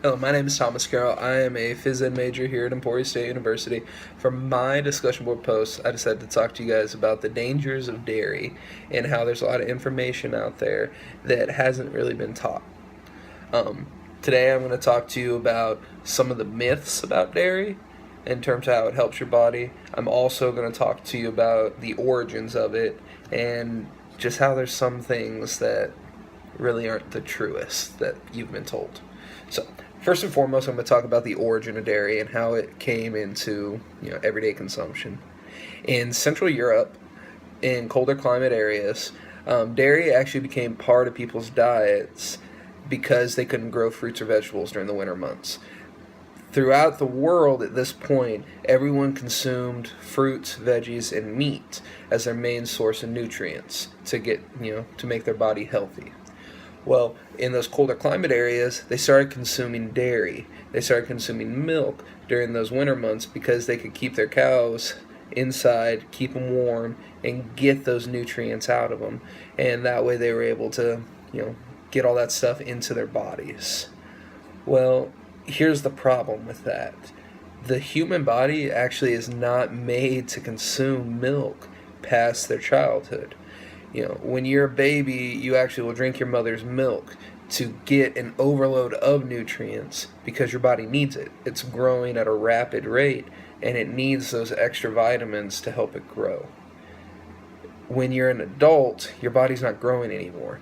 Hello, my name is Thomas Carroll. I am a phys ed major here at Emporia State University. For my discussion board post, I decided to talk to you guys about the dangers of dairy and how there's a lot of information out there that hasn't really been taught. Um, Today, I'm going to talk to you about some of the myths about dairy in terms of how it helps your body. I'm also going to talk to you about the origins of it and just how there's some things that really aren't the truest that you've been told. So, first and foremost, I'm going to talk about the origin of dairy and how it came into everyday consumption. In Central Europe, in colder climate areas, dairy actually became part of people's diets because they couldn't grow fruits or vegetables during the winter months. Throughout the world at this point, everyone consumed fruits, veggies, and meat as their main source of nutrients to make their body healthy. Well, in those colder climate areas, they started consuming dairy. They started consuming milk during those winter months because they could keep their cows inside, keep them warm, and get those nutrients out of them. And that way they were able to, get all that stuff into their bodies. Well, here's the problem with that. The human body actually is not made to consume milk past their childhood. When you're a baby, you actually will drink your mother's milk to get an overload of nutrients because your body needs it. It's growing at a rapid rate and it needs those extra vitamins to help it grow. When you're an adult, your body's not growing anymore.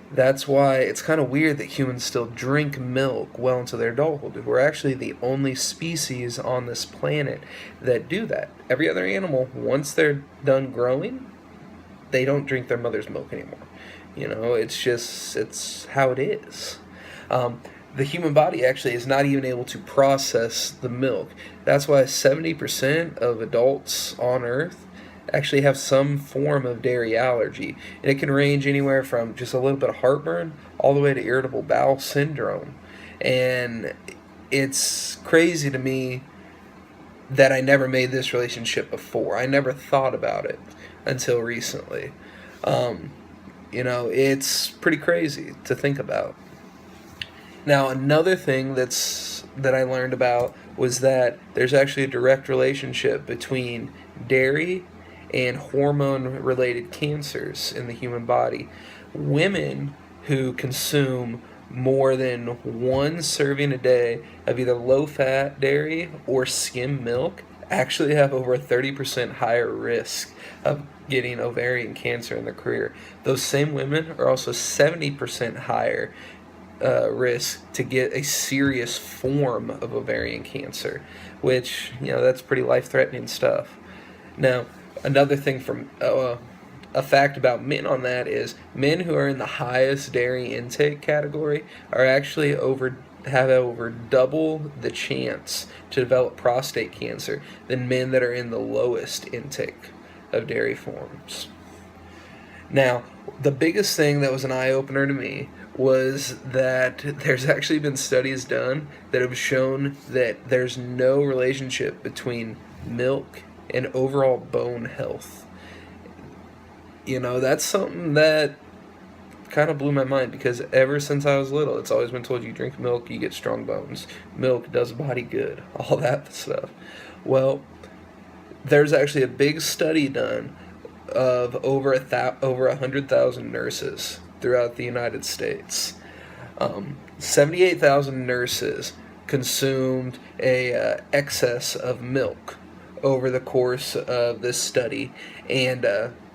That's why it's kind of weird that humans still drink milk well into their adulthood. We're actually the only species on this planet that do that. Every other animal, once they're done growing, they don't drink their mother's milk anymore. It's how it is. The human body actually is not even able to process the milk. That's why 70% of adults on Earth actually have some form of dairy allergy. And it can range anywhere from just a little bit of heartburn all the way to irritable bowel syndrome. And it's crazy to me that I never made this relationship before. I never thought about it until recently. It's pretty crazy to think about. Now, another thing that I learned about was that there's actually a direct relationship between dairy and hormone-related cancers in the human body. Women who consume more than one serving a day of either low-fat dairy or skim milk actually have over a 30% higher risk of getting ovarian cancer in their career. Those same women are also 70% higher risk to get a serious form of ovarian cancer, which, that's pretty life-threatening stuff. Now, another thing from a fact about men on that is men who are in the highest dairy intake category are actually have over double the chance to develop prostate cancer than men that are in the lowest intake of dairy forms. Now, the biggest thing that was an eye-opener to me was that there's actually been studies done that have shown that there's no relationship between milk and overall bone health. That's something that kind of blew my mind because ever since I was little, it's always been told you drink milk, you get strong bones. Milk does body good, all that stuff. Well, there's actually a big study done of over 100,000 nurses throughout the United States. 78,000 nurses consumed a excess of milk over the course of this study, and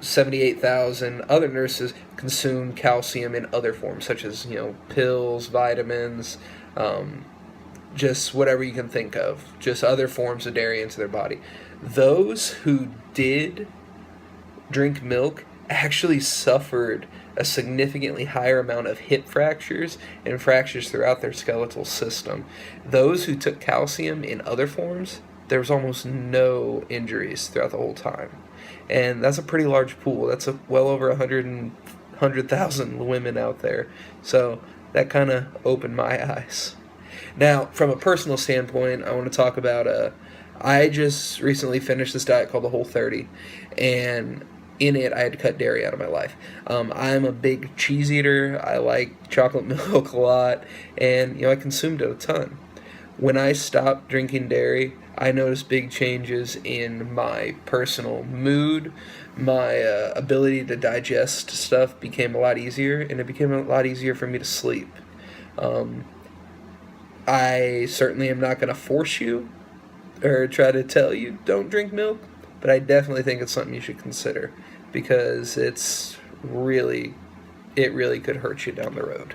78,000 other nurses consumed calcium in other forms, such as pills, vitamins, just whatever you can think of, just other forms of dairy into their body. Those who did drink milk actually suffered a significantly higher amount of hip fractures and fractures throughout their skeletal system. Those who took calcium in other forms, there was almost no injuries throughout the whole time. And that's a pretty large pool. That's well over 100,000 women out there. So that kind of opened my eyes. Now, from a personal standpoint, I want to talk about I just recently finished this diet called the Whole 30, and in it, I had to cut dairy out of my life. I'm a big cheese eater. I like chocolate milk a lot, and I consumed it a ton. When I stopped drinking dairy, I noticed big changes in my personal mood. My ability to digest stuff became a lot easier, and it became a lot easier for me to sleep. Um, I certainly am not going to force you or try to tell you don't drink milk, but I definitely think it's something you should consider because it really could hurt you down the road.